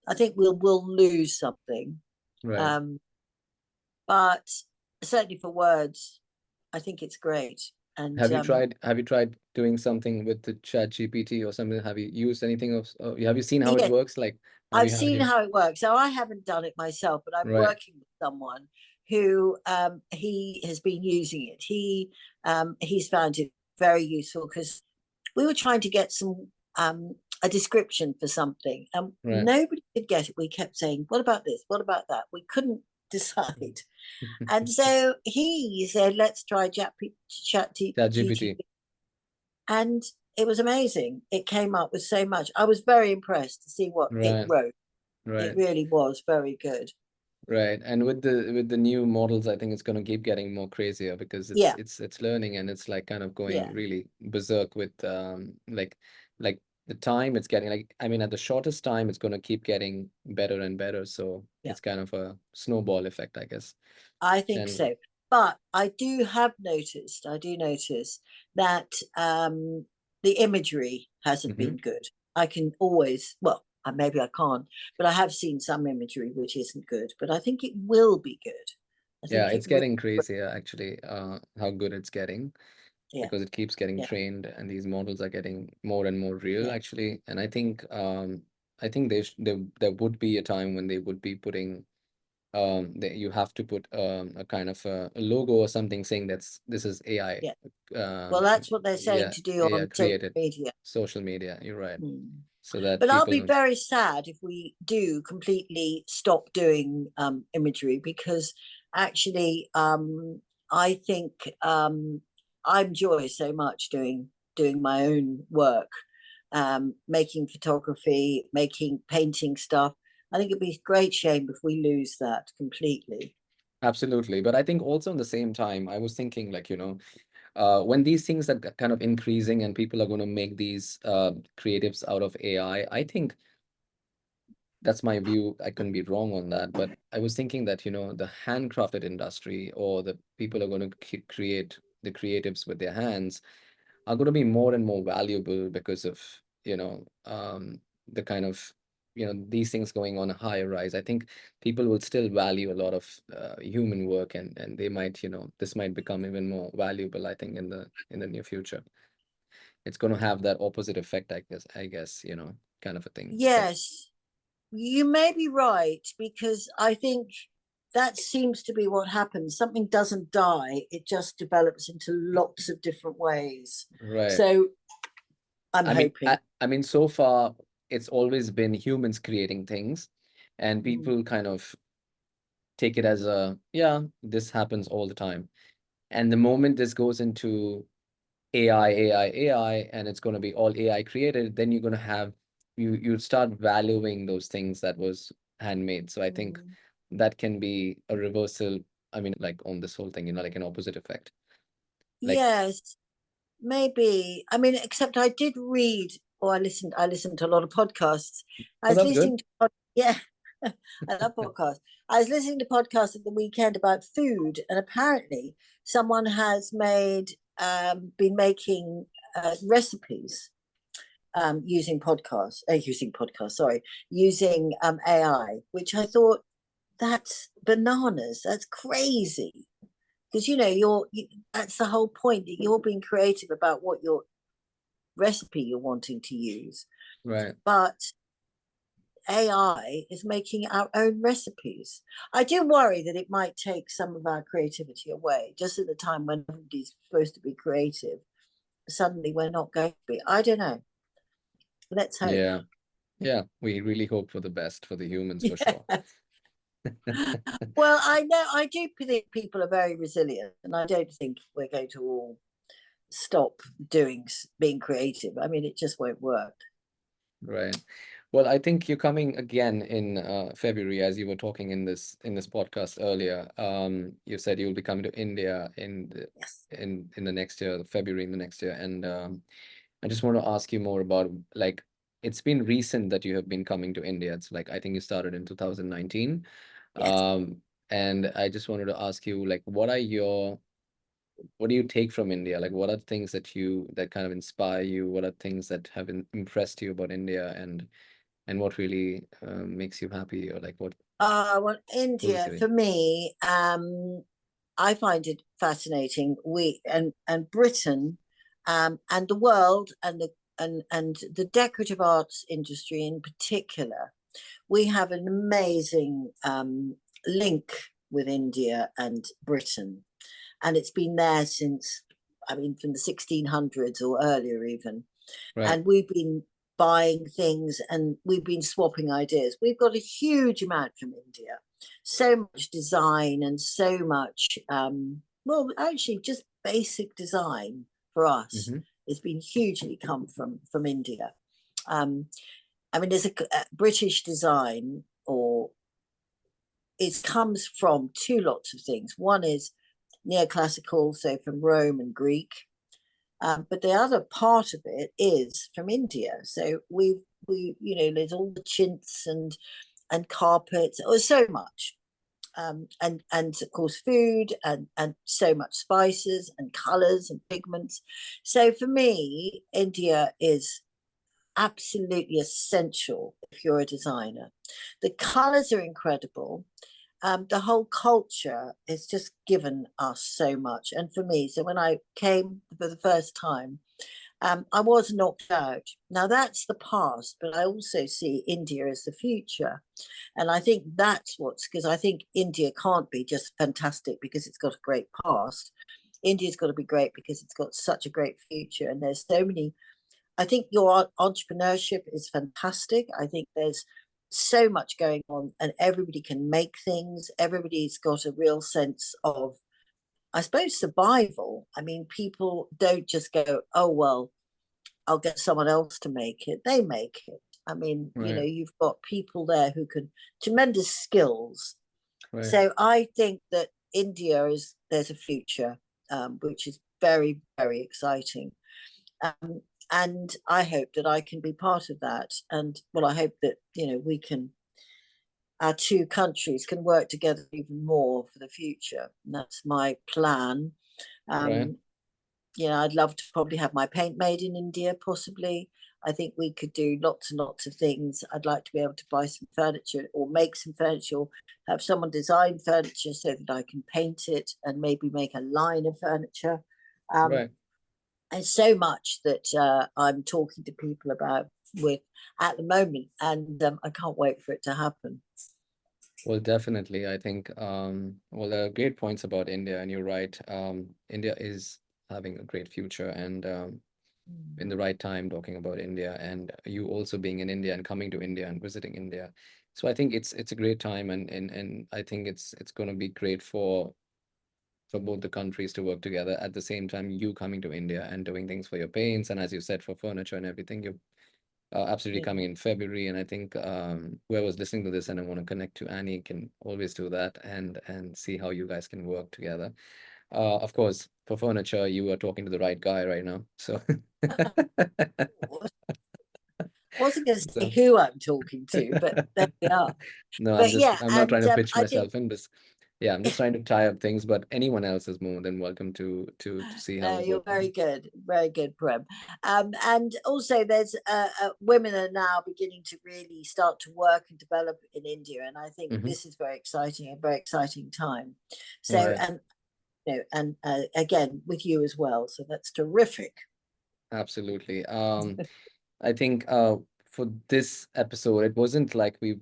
I think we'll lose something. right. Um, but certainly for words, I think it's great. And Have you tried doing something with the chat GPT or something? Have you used anything have you seen how it yeah, works? Like, have I've you had seen your how it works. So I haven't done it myself, but I'm right, working with someone who he has been using it. He's found it very useful because we were trying to get a description for something, and right. nobody could get it. We kept saying, "What about this? What about that?" We couldn't decide, and so he said, "Let's try Chat Chat GTP," GPT. and it was amazing. It came up with so much. I was very impressed to see what it Right, wrote. It right, really was very good. right. And with the new models, I think it's gonna keep getting more crazier because it's Yeah, it's it's learning and it's like kind of going yeah, really berserk with like the time it's getting, like, I mean, at the shortest time it's gonna keep getting better and better. So yeah. it's kind of a snowball effect, I guess. I think And so. But I do notice that the imagery hasn't mhm. been good. I can always, well, maybe I can't, but I have seen some imagery which isn't good. But I think it will be good. I Yeah, think it it's will. getting crazier actually, how good it's getting Yeah, because it keeps getting yeah, trained and these models are getting more and more real yeah, actually. And I think there would be a time when they would be putting that you have to put a kind of a logo or something saying this is AI, yeah. uh Well, that's what they're saying yeah, to do AI on social created media. social media. You're right. Hmm. So that But I'll be people very sad if we do completely stop doing imagery because actually, I think I enjoy so much doing my own work, making photography, making painting stuff. I think it'd be a great shame if we lose that completely. absolutely. But I think also at the same time, I was thinking, like, when these things are kind of increasing and people are going to make these creatives out of AI, I think that's my view. I couldn't be wrong on that, but I was thinking that, the handcrafted industry or the people are going to create the creatives with their hands are going to be more and more valuable because of, the kind of, these things going on a higher rise. I think people will still value a lot of human work, and they might, this might become even more valuable, I think, in the near future. It's going to have that opposite effect, I guess, kind of a thing. But Yes, you may be right because I think that seems to be what happens. Something doesn't die, it just develops into lots of different ways. right. So I'm I mean, hoping. I mean, so far it's always been humans creating things, and Mm, people kind of take it as a, yeah, this happens all the time. And the moment this goes into AI, and it's going to be all AI created, then you're going to have you start valuing those things that was handmade. So I think Mm. that can be a reversal. I mean, like on this whole thing, like an opposite effect. Like, Yes, maybe. I mean, except I did read or I listened to a lot of podcasts. I oh, was that's good. listening to yeah, I love podcasts. I was listening to podcasts at the weekend about food, and apparently someone has been making recipes using AI, which I thought that's bananas. That's crazy. Because that's the whole point, that you're being creative about what your recipe you're wanting to use. Right. But AI is making our own recipes. I do worry that it might take some of our creativity away, just at the time when everybody's supposed to be creative. Suddenly we're not going to be. I don't know. Let's hope. Yeah. Yeah. We really hope for the best for the humans for sure. Yeah. Well, I do think people are very resilient, and I don't think we're going to all stop being creative. I mean, it just won't work. Right. Well, I think you're coming again in February, as you were talking in this podcast earlier. You said you'll be coming to India Yes. in the next year, February in the next year, and I just want to ask you more about, like, it's been recent that you have been coming to India. It's like I think you started in 2019. Yes. Um, and I just wanted to ask you, like, what do you take from India? Like, what are things that kind of inspire you? What are things that have impressed you about India, and what really makes you happy, or like what Well, pulls India you for in? me, I find it fascinating. We and Britain, and the world, and the decorative arts industry in particular. We have an amazing link with India and Britain, and it's been there since, I mean, from the 1600s or earlier even. Right. And we've been buying things and we've been swapping ideas. We've got a huge amount from India, so much design and so much, well, actually, just basic design for us Mm-hmm. has been hugely come from India. Um, I mean, there's a British design, or it comes from two lots of things. One is neoclassical, so from Rome and Greek, but the other part of it is from India. So there's all the chintz and carpets, or so much, and of course food and so much spices and colors and pigments. So for me, India is absolutely essential if you're a designer. The colors are incredible. The whole culture has just given us so much. And for me, so when I came for the first time, I was knocked out. Now that's the past, but I also see India as the future. And I think that's what's, because I think India can't be just fantastic because it's got a great past. India's got to be great because it's got such a great future. And there's so many, I think your entrepreneurship is fantastic. I think there's so much going on, and everybody can make things. Everybody's got a real sense of, I suppose, survival. I mean, people don't just go, oh, well, I'll get someone else to make it. They make it. I mean, Right. you've got people there who can, tremendous skills. Right. So I think that there's a future, which is very, very exciting. Um, and I hope that I can be part of that. And well, I hope that our two countries can work together even more for the future. And that's my plan. Right. Um, I'd love to probably have my paint made in India, possibly. I think we could do lots and lots of things. I'd like to be able to buy some furniture or make some furniture, or have someone design furniture so that I can paint it and maybe make a line of furniture. Um, Right. and so much that I'm talking to people about with at the moment, and I can't wait for it to happen. Well, definitely. I think, well, there are great points about India, and you're right. India is having a great future, and in the right time talking about India, and you also being in India and coming to India and visiting India. So I think it's a great time, and I think it's going to be great for both the countries to work together. At the same time, you coming to India and doing things for your paints, and as you said, for furniture and everything, you're absolutely Yeah. coming in February. And I think whoever's listening to this and I want to connect to Annie can always do that and see how you guys can work together. Of course, for furniture, you are talking to the right guy right now. So, Wasn't going to say so who I'm talking to, but there we are. no, But yeah, I'm not and trying to pitch I think myself in this. Yeah, I'm just trying to tie up things, but anyone else is more than welcome to see how no, we you're work. very good, Prem. And also, there's women are now beginning to really start to work and develop in India, and I think Hmm. this is very exciting, a very exciting time. So, Right. and again with you as well. So that's terrific. Absolutely. I think for this episode, it wasn't like we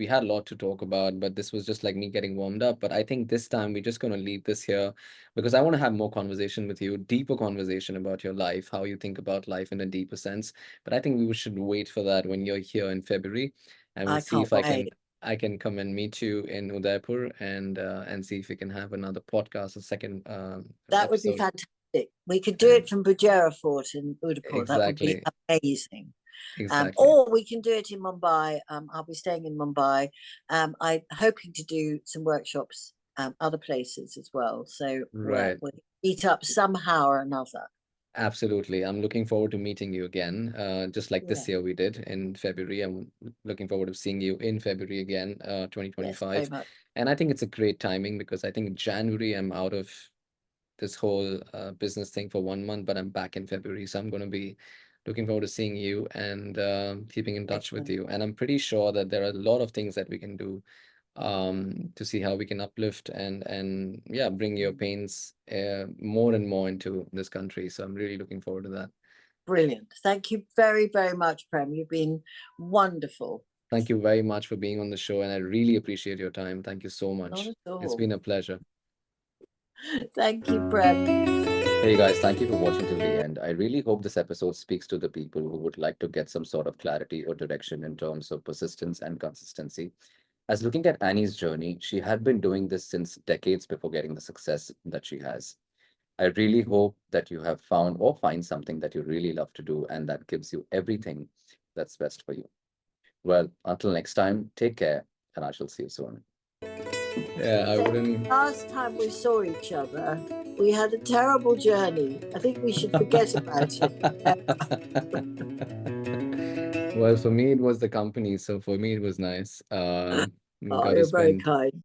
had a lot to talk about, but this was just like me getting warmed up. But I think this time we're just gonna leave this here because I want to have more conversation with you, deeper conversation about your life, how you think about life in a deeper sense. But I think we should wait for that when you're here in February, and we'll I see can't if wait. I can come and meet you in Udaipur and see if we can have another podcast, a second That would be episode. fantastic. We could do And it from Bujera Fort in Udaipur. That would be exactly, amazing. exactly. Or we can do it in Mumbai. I'll be staying in Mumbai. I'm hoping to do some workshops other places as well. So Right. we'll meet up somehow or another. Absolutely. I'm looking forward to meeting you again, just like Yeah. this year we did in February. I'm looking forward to seeing you in February again, Yes, very 2025. much. And I think it's a great timing because I think January I'm out of this whole business thing for 1 month, but I'm back in February. So I'm going to be looking forward to seeing you and keeping in touch with Excellent. you. And I'm pretty sure that there are a lot of things that we can do to see how we can uplift and yeah, bring your paints more and more into this country. So I'm really looking forward to that. Brilliant. Thank you very, very much, Prem. You've been wonderful. Thank you very much for being on the show, and I really appreciate your time. Thank you so Not much. at It's all. been a pleasure. Thank you, Prem. Hey guys, thank you for watching till the end. I really hope this episode speaks to the people who would like to get some sort of clarity or direction in terms of persistence and consistency. As looking at Annie's journey, she had been doing this since decades before getting the success that she has. I really hope that you have found or find something that you really love to do and that gives you everything that's best for you. Well, until next time, take care and I shall see you soon. Yeah, I So wouldn't. last time we saw each other, we had a terrible journey. I think we should forget about it. Well, for me, it was the company. So for me, it was nice. We Oh, got to you're very spend kind.